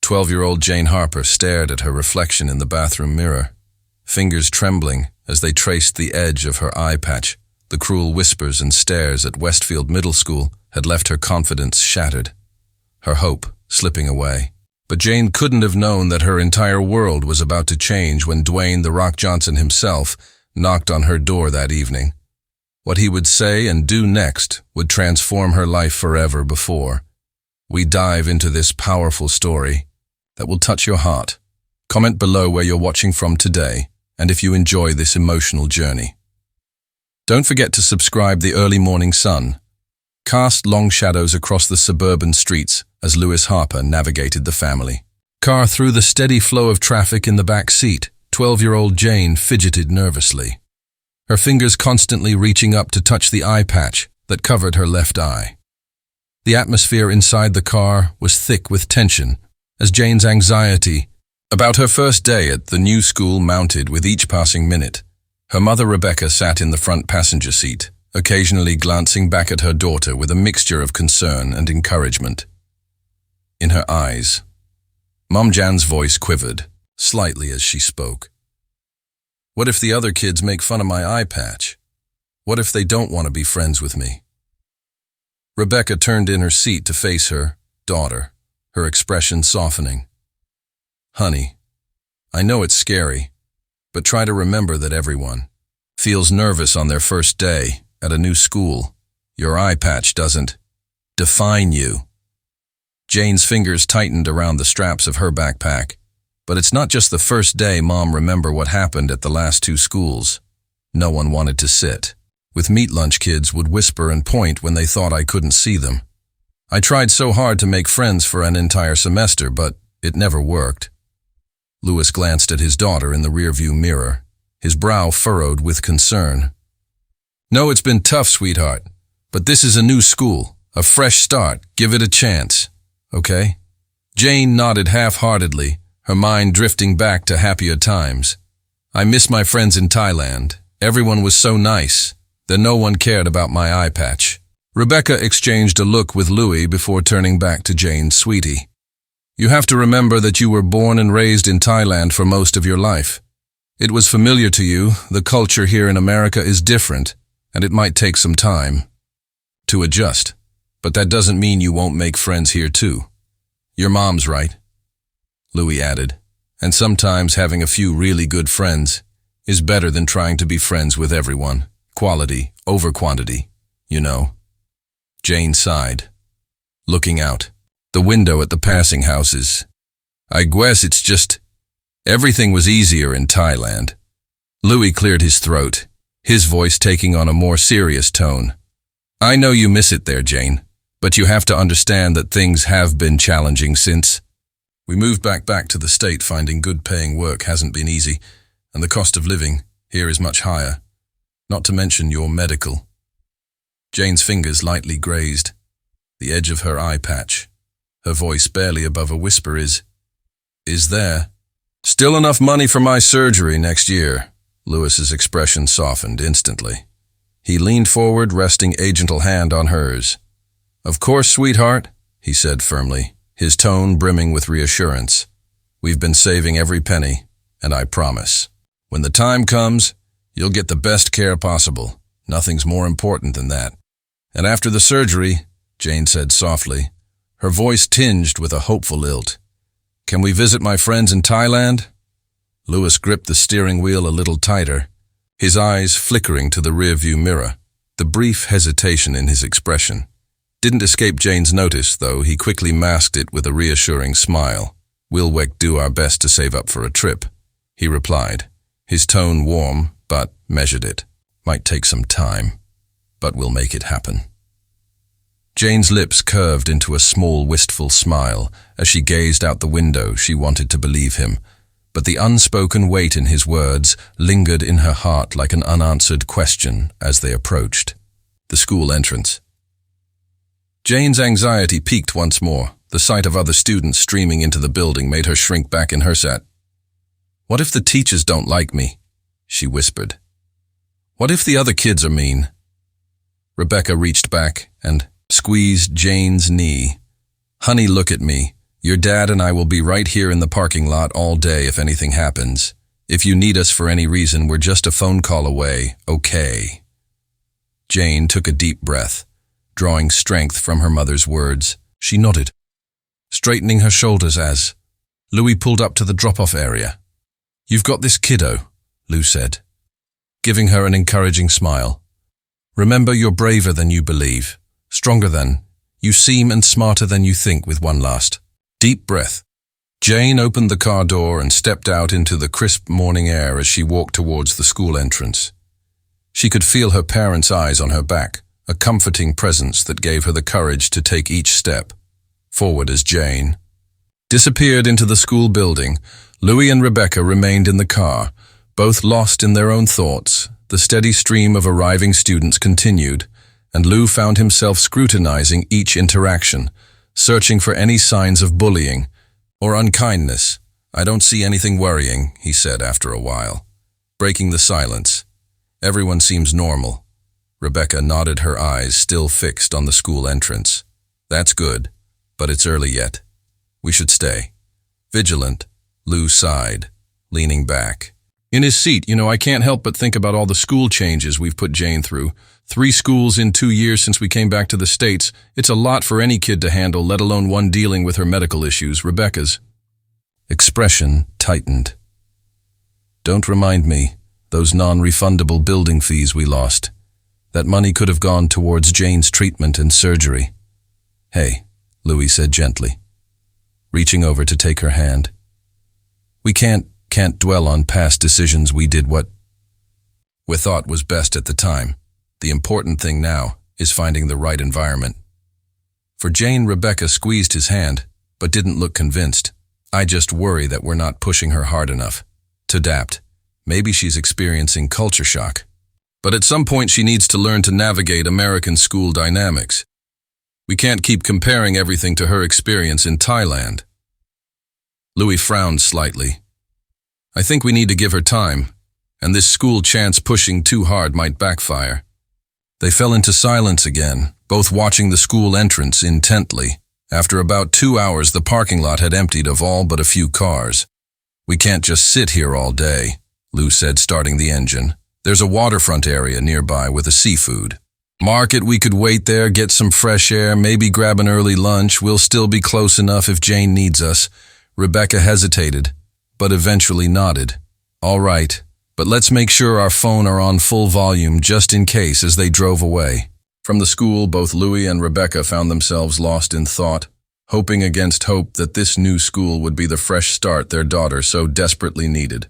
12-year-old Jane Harper stared at her reflection in the bathroom mirror, fingers trembling as they traced the edge of her eye patch. The cruel whispers and stares at Westfield Middle School had left her confidence shattered, her hope slipping away. But Jane couldn't have known that her entire world was about to change when Dwayne "The Rock" Johnson himself knocked on her door that evening. What he would say and do next would transform her life forever. Before we dive into this powerful story that will touch your heart, comment below where you're watching from today and if you enjoy this emotional journey. Don't forget to subscribe. The early morning sun cast long shadows across the suburban streets as Lewis Harper navigated the family car through the steady flow of traffic. In the back seat, 12-year-old Jane fidgeted nervously, her fingers constantly reaching up to touch the eye patch that covered her left eye. The atmosphere inside the car was thick with tension as Jane's anxiety about her first day at the new school mounted with each passing minute. Her mother Rebecca sat in the front passenger seat, occasionally glancing back at her daughter with a mixture of concern and encouragement in her eyes. Mom Jan's voice quivered slightly as she spoke. What if the other kids make fun of my eye patch? What if they don't want to be friends with me? Rebecca turned in her seat to face her daughter, her expression softening. Honey, I know it's scary, but try to remember that everyone feels nervous on their first day at a new school. Your eye patch doesn't define you. Jane's fingers tightened around the straps of her backpack. But it's not just the first day, Mom. Remember what happened at the last two schools. No one wanted to sit with meat. Lunch kids would whisper and point when they thought I couldn't see them. I tried so hard to make friends for an entire semester, but it never worked. Lewis glanced at his daughter in the rearview mirror, his brow furrowed with concern. No, it's been tough, sweetheart, but this is a new school, a fresh start. Give it a chance, okay? Jane nodded half-heartedly, her mind drifting back to happier times. I miss my friends in Thailand. Everyone was so nice that no one cared about my eye patch. Rebecca exchanged a look with Louis before turning back to Jane. Sweetie, you have to remember that you were born and raised in Thailand for most of your life. It was familiar to you. The culture here in America is different, and it might take some time to adjust. But that doesn't mean you won't make friends here too. Your mom's right, Louis added, and sometimes having a few really good friends is better than trying to be friends with everyone. Quality over quantity, you know. Jane sighed, looking out the window at the passing houses. I guess it's just everything was easier in Thailand. Louis cleared his throat, his voice taking on a more serious tone. I know you miss it there, Jane, but you have to understand that things have been challenging since we moved back to the state. Finding good paying work hasn't been easy, and the cost of living here is much higher, not to mention your medical. Jane's fingers lightly grazed the edge of her eye patch, her voice barely above a whisper. Is there still enough money for my surgery next year? Lewis's expression softened instantly. He leaned forward, resting a gentle hand on hers. Of course, sweetheart, he said firmly, his tone brimming with reassurance. We've been saving every penny, and I promise, when the time comes, you'll get the best care possible. Nothing's more important than that. And after the surgery, Jane said softly, her voice tinged with a hopeful lilt, can we visit my friends in Thailand? Lewis gripped the steering wheel a little tighter, his eyes flickering to the rearview mirror. The brief hesitation in his expression didn't escape Jane's notice, though. He quickly masked it with a reassuring smile. We'll do our best to save up for a trip, he replied, his tone warm but measured. It might take some time, but we'll make it happen. Jane's lips curved into a small, wistful smile as she gazed out the window. She wanted to believe him, but the unspoken weight in his words lingered in her heart like an unanswered question as they approached the school entrance. Jane's anxiety peaked once more. The sight of other students streaming into the building made her shrink back in her seat. What if the teachers don't like me? She whispered. What if the other kids are mean? Rebecca reached back and squeezed Jane's knee. Honey, look at me. Your dad and I will be right here in the parking lot all day if anything happens. If you need us for any reason, we're just a phone call away, okay?" Jane took a deep breath, drawing strength from her mother's words. She nodded, straightening her shoulders as Louis pulled up to the drop-off area. "You've got this, kiddo," Lou said, giving her an encouraging smile. "Remember, you're braver than you believe, stronger than you seem, and smarter than you think." With one last deep breath, Jane opened the car door and stepped out into the crisp morning air as she walked towards the school entrance. She could feel her parents' eyes on her back, a comforting presence that gave her the courage to take each step forward. As Jane disappeared into the school building, Louis and Rebecca remained in the car, both lost in their own thoughts. The steady stream of arriving students continued, and Lou found himself scrutinizing each interaction, searching for any signs of bullying or unkindness. "I don't see anything worrying," he said after a while, breaking the silence. "Everyone seems normal." Rebecca nodded, her eyes still fixed on the school entrance. "That's good, but it's early yet. We should stay vigilant." Lou sighed, leaning back in his seat. I can't help but think about all the school changes we've put Jane through. 3 schools in 2 years since we came back to the States. It's a lot for any kid to handle, let alone one dealing with her medical issues." Rebecca's expression tightened. "Don't remind me. Those non-refundable building fees we lost. That money could have gone towards Jane's treatment and surgery." "Hey," Louis said gently, reaching over to take her hand. "We can't dwell on past decisions. We did what we thought was best at the time. The important thing now is finding the right environment." For Jane, Rebecca squeezed his hand, but didn't look convinced. "I just worry that we're not pushing her hard enough to adapt. Maybe she's experiencing culture shock. But at some point she needs to learn to navigate American school dynamics. We can't keep comparing everything to her experience in Thailand." Louis frowned slightly. "I think we need to give her time, and this school chance pushing too hard might backfire." They fell into silence again, both watching the school entrance intently. After about 2 hours, the parking lot had emptied of all but a few cars. "We can't just sit here all day," Lou said, starting the engine. "There's a waterfront area nearby with a seafood market. We could wait there, get some fresh air, maybe grab an early lunch. We'll still be close enough if Jane needs us." Rebecca hesitated, but eventually nodded. "All right, but let's make sure our phone are on full volume just in case." As they drove away from the school, both Louis and Rebecca found themselves lost in thought, hoping against hope that this new school would be the fresh start their daughter so desperately needed.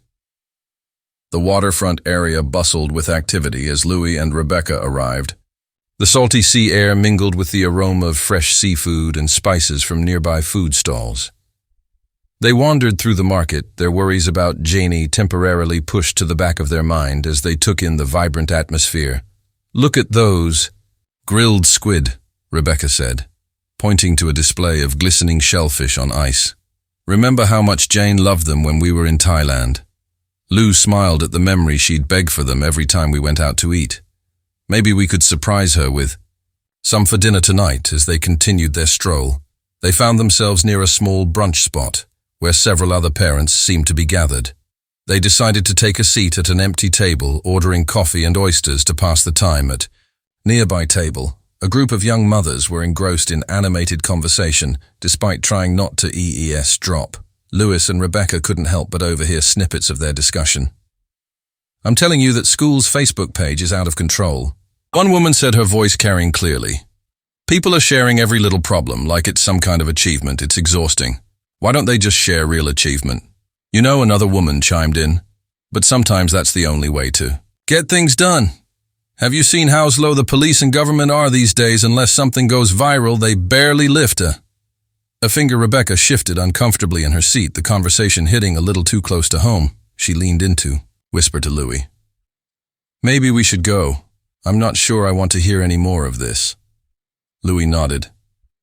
The waterfront area bustled with activity as Louis and Rebecca arrived. The salty sea air mingled with the aroma of fresh seafood and spices from nearby food stalls. They wandered through the market, their worries about Janie temporarily pushed to the back of their mind as they took in the vibrant atmosphere. "Look at those grilled squid," Rebecca said, pointing to a display of glistening shellfish on ice. "Remember how much Jane loved them when we were in Thailand?" Lou smiled at the memory. She'd beg for them every time we went out to eat. "Maybe we could surprise her with some for dinner tonight." As they continued their stroll, they found themselves near a small brunch spot, where several other parents seemed to be gathered. They decided to take a seat at an empty table, ordering coffee and oysters to pass the time. At nearby table, a group of young mothers were engrossed in animated conversation, despite trying not to eavesdrop. Louis and Rebecca couldn't help but overhear snippets of their discussion. "I'm telling you that school's Facebook page is out of control," one woman said, her voice carrying clearly. "People are sharing every little problem like it's some kind of achievement. It's exhausting. Why don't they just share real achievement?" Another woman chimed in. "But sometimes that's the only way to get things done. Have you seen how slow the police and government are these days? Unless something goes viral, they barely lift a finger." Rebecca shifted uncomfortably in her seat, the conversation hitting a little too close to home. She leaned into, whispered to Louis, "Maybe we should go. I'm not sure I want to hear any more of this." Louis nodded,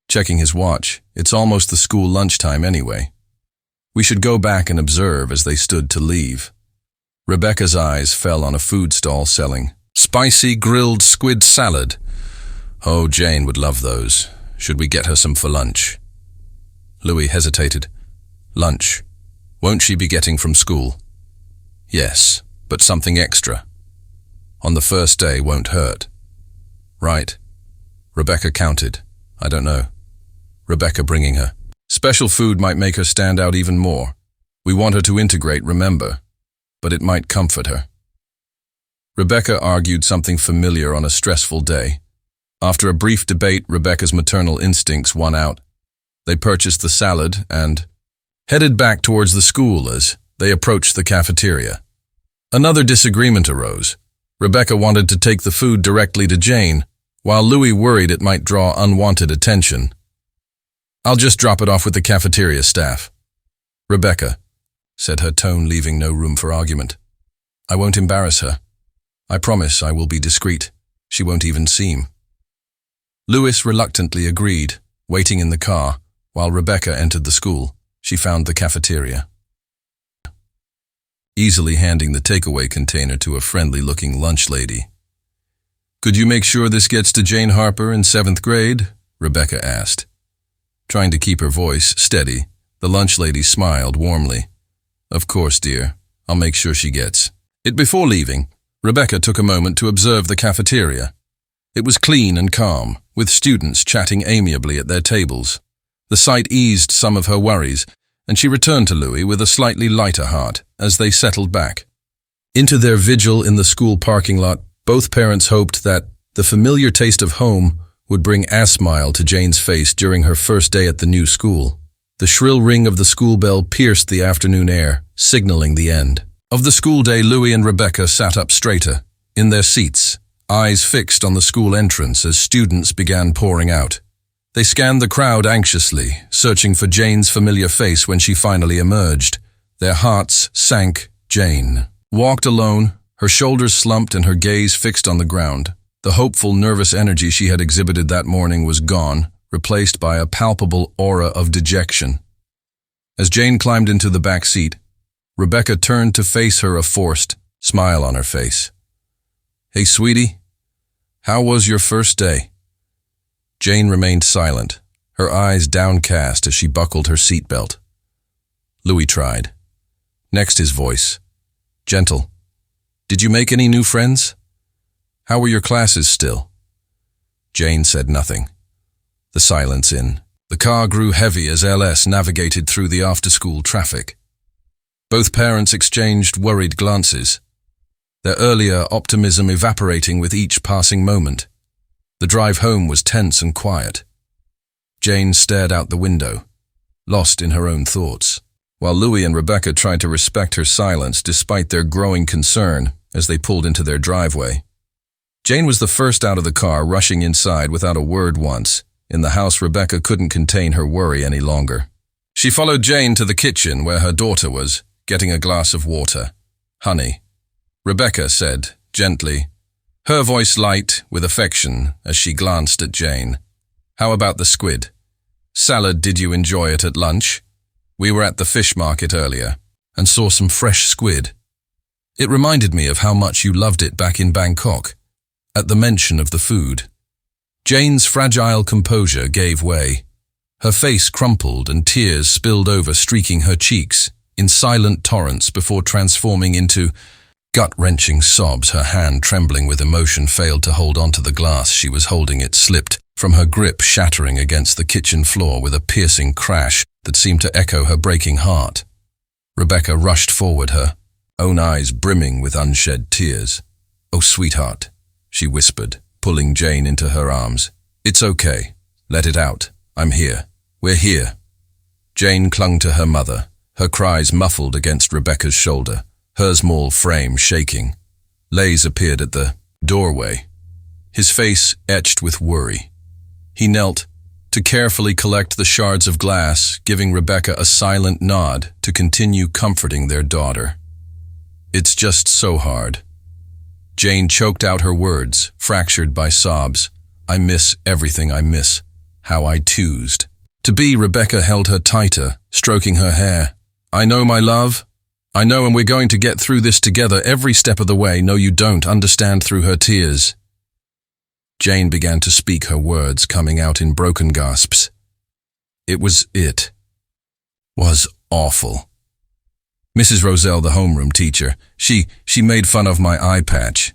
checking his watch. "It's almost the school lunchtime anyway. We should go back and observe." As they stood to leave, Rebecca's eyes fell on a food stall selling spicy grilled squid salad. "Oh, Jane would love those. Should we get her some for lunch?" Louis hesitated. Lunch. Won't she be getting from school? Yes, but something extra. On the first day won't hurt. Right. Rebecca counted. I don't know. Rebecca bringing her. Special food might make her stand out even more. We want her to integrate, remember, but it might comfort her. Rebecca argued something familiar on a stressful day. After a brief debate, Rebecca's maternal instincts won out. They purchased the salad and headed back towards the school as they approached the cafeteria. Another disagreement arose. Rebecca wanted to take the food directly to Jane, while Louis worried it might draw unwanted attention. I'll just drop it off with the cafeteria staff. Rebecca, said, her tone leaving no room for argument. I won't embarrass her. I promise I will be discreet. She won't even seem. Louis reluctantly agreed, waiting in the car, while Rebecca entered the school. She found the cafeteria. Easily handing the takeaway container to a friendly-looking lunch lady. Could you make sure this gets to Jane Harper in 7th grade? Rebecca asked. Trying to keep her voice steady, the lunch lady smiled warmly. Of course, dear. I'll make sure she gets it. Before leaving, Rebecca took a moment to observe the cafeteria. It was clean and calm, with students chatting amiably at their tables. The sight eased some of her worries, and she returned to Louis with a slightly lighter heart as they settled back. Into their vigil in the school parking lot, both parents hoped that the familiar taste of home would bring a smile to Jane's face during her first day at the new school. The shrill ring of the school bell pierced the afternoon air, signaling the end of the school day. Louis and Rebecca sat up straighter, in their seats, eyes fixed on the school entrance as students began pouring out. They scanned the crowd anxiously, searching for Jane's familiar face when she finally emerged. Their hearts sank. Jane walked alone, her shoulders slumped and her gaze fixed on the ground. The hopeful, nervous energy she had exhibited that morning was gone, replaced by a palpable aura of dejection. As Jane climbed into the back seat, Rebecca turned to face her, a forced smile on her face. Hey, sweetie, how was your first day? Jane remained silent, her eyes downcast as she buckled her seatbelt. Louis tried. Next, his voice. Gentle. Did you make any new friends? How were your classes still? Jane said nothing. The silence in the car grew heavy as LS navigated through the after-school traffic. Both parents exchanged worried glances, their earlier optimism evaporating with each passing moment. The drive home was tense and quiet. Jane stared out the window, lost in her own thoughts, while Louis and Rebecca tried to respect her silence despite their growing concern as they pulled into their driveway. Jane was the first out of the car, rushing inside without a word once. In the house, Rebecca couldn't contain her worry any longer. She followed Jane to the kitchen where her daughter was, getting a glass of water. Honey, Rebecca said, gently, her voice light with affection as she glanced at Jane. How about the squid? Salad, did you enjoy it at lunch? We were at the fish market earlier and saw some fresh squid. It reminded me of how much you loved it back in Bangkok. At the mention of the food, Jane's fragile composure gave way. Her face crumpled and tears spilled over, streaking her cheeks in silent torrents before transforming into gut-wrenching sobs. Her hand, trembling with emotion, failed to hold onto the glass she was holding. It slipped from her grip, shattering against the kitchen floor with a piercing crash that seemed to echo her breaking heart. Rebecca rushed forward, her own eyes brimming with unshed tears. Oh, sweetheart, she whispered, pulling Jane into her arms. It's okay. Let it out. I'm here. We're here. Jane clung to her mother, her cries muffled against Rebecca's shoulder, her small frame shaking. Lays appeared at the doorway, his face etched with worry. He knelt to carefully collect the shards of glass, giving Rebecca a silent nod to continue comforting their daughter. It's just so hard. Jane choked out her words, fractured by sobs. I miss everything. I miss how I choosed to be. Rebecca held her tighter, stroking her hair. I know, my love. I know, and we're going to get through this together every step of the way. No, you don't understand. Through her tears, Jane began to speak, her words coming out in broken gasps. It was it. was awful. Mrs. Roselle, the homeroom teacher, she made fun of my eye patch.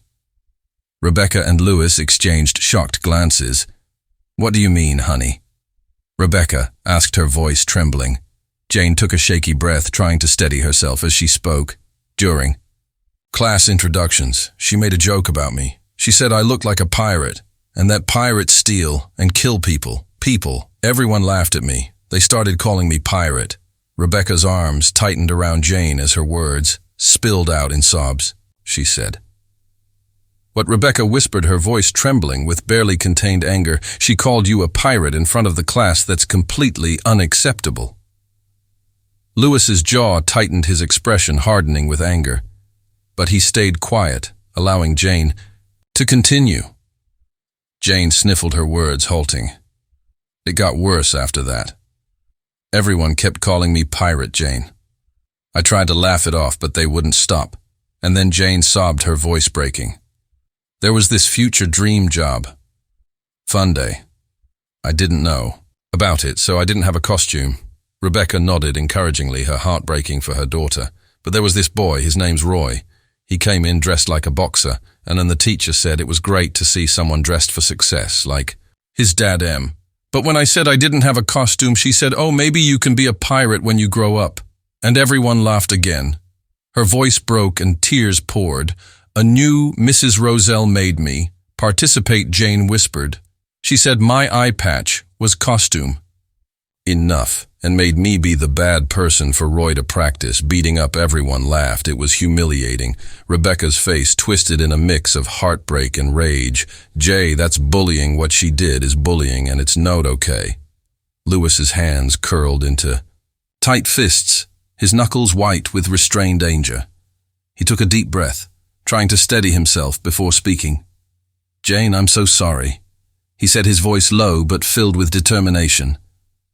Rebecca and Lewis exchanged shocked glances. What do you mean, honey? Rebecca asked, her voice trembling. Jane took a shaky breath, trying to steady herself as she spoke. During class introductions, she made a joke about me. She said I looked like a pirate, and that pirates steal and kill people. Everyone laughed at me. They started calling me pirate. Rebecca's arms tightened around Jane as her words spilled out in sobs. She said. What Rebecca whispered, her voice trembling with barely contained anger. She called you a pirate in front of the class. That's completely unacceptable. Lewis's jaw tightened, his expression hardening with anger. But he stayed quiet, allowing Jane to continue. Jane sniffled, her words halting. It got worse after that. Everyone kept calling me Pirate Jane. I tried to laugh it off, but they wouldn't stop. And then Jane sobbed, her voice breaking. There was this future dream job. Fun day. I didn't know about it, so I didn't have a costume. Rebecca nodded encouragingly, her heart breaking for her daughter. But there was this boy, his name's Roy. He came in dressed like a boxer, and then the teacher said it was great to see someone dressed for success, like his dad M. But when I said I didn't have a costume, she said, oh, maybe you can be a pirate when you grow up. And everyone laughed again. Her voice broke and tears poured. A new Mrs. Roselle made me participate, Jane whispered. She said my eye patch was costume. Enough, and made me be the bad person for Roy to practice. Beating up everyone laughed. It was humiliating. Rebecca's face twisted in a mix of heartbreak and rage. Jay, that's bullying. What she did is bullying, and it's not okay. Lewis's hands curled into tight fists, his knuckles white with restrained anger. He took a deep breath, trying to steady himself before speaking. Jane, I'm so sorry. He said, his voice low but filled with determination.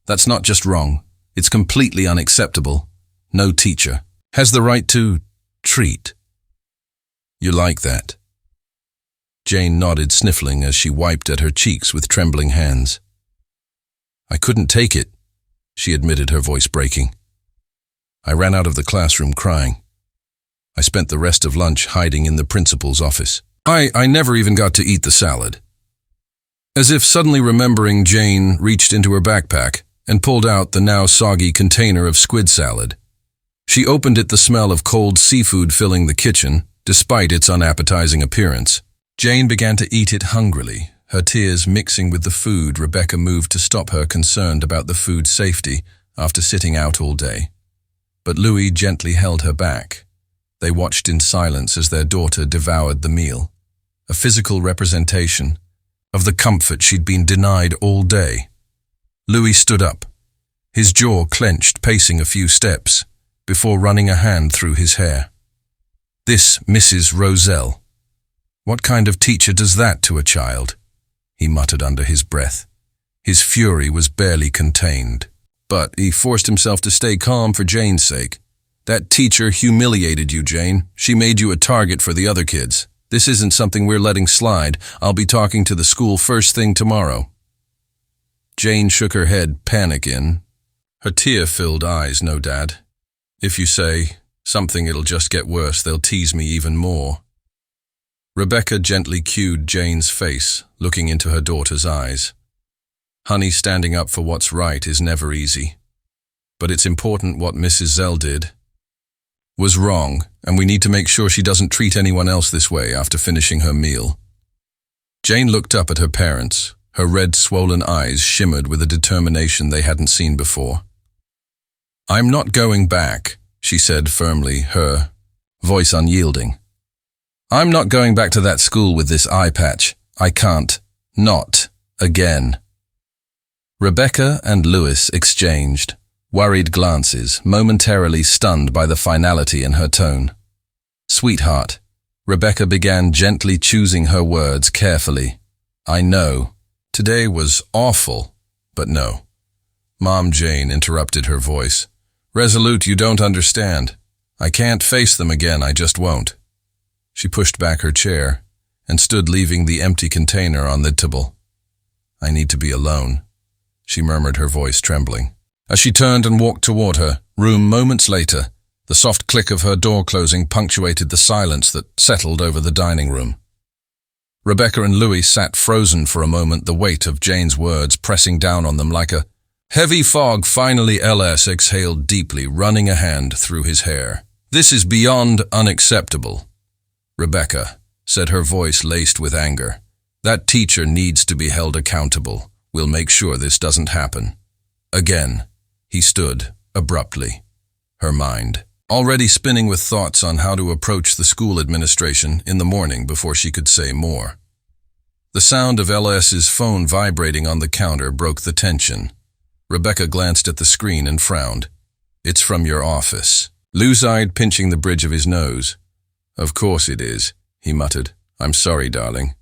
That's not just wrong. It's completely unacceptable. No teacher has the right to treat. You like that? Jane nodded, sniffling as she wiped at her cheeks with trembling hands. I couldn't take it, she admitted, her voice breaking. I ran out of the classroom crying. I spent the rest of lunch hiding in the principal's office. I never even got to eat the salad. As if suddenly remembering, Jane reached into her backpack and pulled out the now soggy container of squid salad. She opened it, the smell of cold seafood filling the kitchen, despite its unappetizing appearance. Jane began to eat it hungrily, her tears mixing with the food. Rebecca moved to stop her, concerned about the food's safety after sitting out all day. But Louis gently held her back. They watched in silence as their daughter devoured the meal, a physical representation of the comfort she'd been denied all day. Louis stood up, his jaw clenched, pacing a few steps before running a hand through his hair. This Mrs. Roselle. What kind of teacher does that to a child? He muttered under his breath. His fury was barely contained, but he forced himself to stay calm for Jane's sake. That teacher humiliated you, Jane. She made you a target for the other kids. This isn't something we're letting slide. I'll be talking to the school first thing tomorrow. Jane shook her head, panic in her tear-filled eyes. No, Dad. If you say something, it'll just get worse. They'll tease me even more. Rebecca gently cued Jane's face, looking into her daughter's eyes. Honey, standing up for what's right is never easy. But it's important. What Mrs. Zell did was wrong, and we need to make sure she doesn't treat anyone else this way. After finishing her meal, Jane looked up at her parents. Her red, swollen eyes shimmered with a determination they hadn't seen before. I'm not going back, she said firmly, her voice unyielding. I'm not going back to that school with this eye patch. I can't. Not again. Rebecca and Louis exchanged worried glances, momentarily stunned by the finality in her tone. Sweetheart, Rebecca began, gently choosing her words carefully. I know. Today was awful, but no. Mom, Jane interrupted, her voice resolute. You don't understand. I can't face them again. I just won't. She pushed back her chair and stood, leaving the empty container on the table. I need to be alone, she murmured, her voice trembling. As she turned and walked toward her room moments later, the soft click of her door closing punctuated the silence that settled over the dining room. Rebecca and Louis sat frozen for a moment, the weight of Jane's words pressing down on them like a heavy fog. Finally, LS exhaled deeply, running a hand through his hair. "This is beyond unacceptable." "Rebecca," said her voice laced with anger, "that teacher needs to be held accountable. We'll make sure this doesn't happen again." He stood abruptly, her mind already spinning with thoughts on how to approach the school administration in the morning before she could say more. The sound of LS's phone vibrating on the counter broke the tension. Rebecca glanced at the screen and frowned. "It's from your office." Lou sighed, pinching the bridge of his nose. "Of course it is," he muttered. "I'm sorry, darling.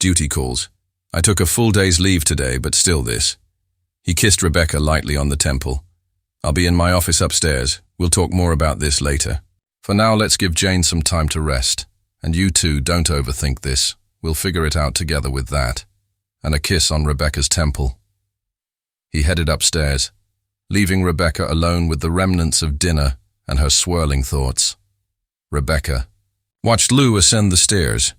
Duty calls. I took a full day's leave today, but still this." He kissed Rebecca lightly on the temple. "I'll be in my office upstairs. We'll talk more about this later. For now, let's give Jane some time to rest. And you two, don't overthink this. We'll figure it out together with that." And a kiss on Rebecca's temple. He headed upstairs, leaving Rebecca alone with the remnants of dinner and her swirling thoughts. Rebecca watched Lou ascend the stairs,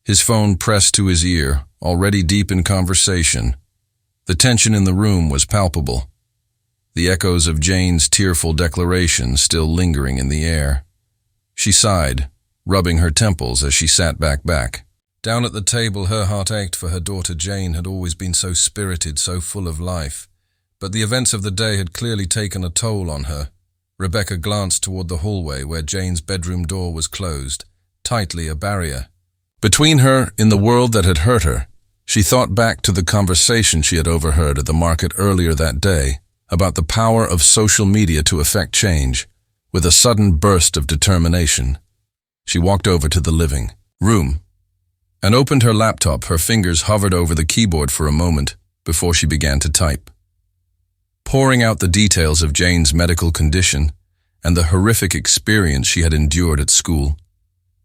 his phone pressed to his ear, already deep in conversation. The tension in the room was palpable, the echoes of Jane's tearful declaration still lingering in the air. She sighed, rubbing her temples as she sat back. Down at the table, her heart ached, for her daughter Jane had always been so spirited, so full of life. But the events of the day had clearly taken a toll on her. Rebecca glanced toward the hallway where Jane's bedroom door was closed, tightly a barrier between her in the world that had hurt her. She thought back to the conversation she had overheard at the market earlier that day about the power of social media to affect change. With a sudden burst of determination, she walked over to the living room and opened her laptop. Her fingers hovered over the keyboard for a moment before she began to type, pouring out the details of Jane's medical condition and the horrific experience she had endured at school.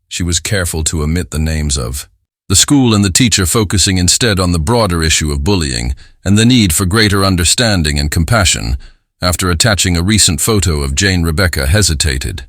She was careful to omit the names of the school and the teacher, focusing instead on the broader issue of bullying and the need for greater understanding and compassion. After attaching a recent photo of Jane, Rebecca hesitated.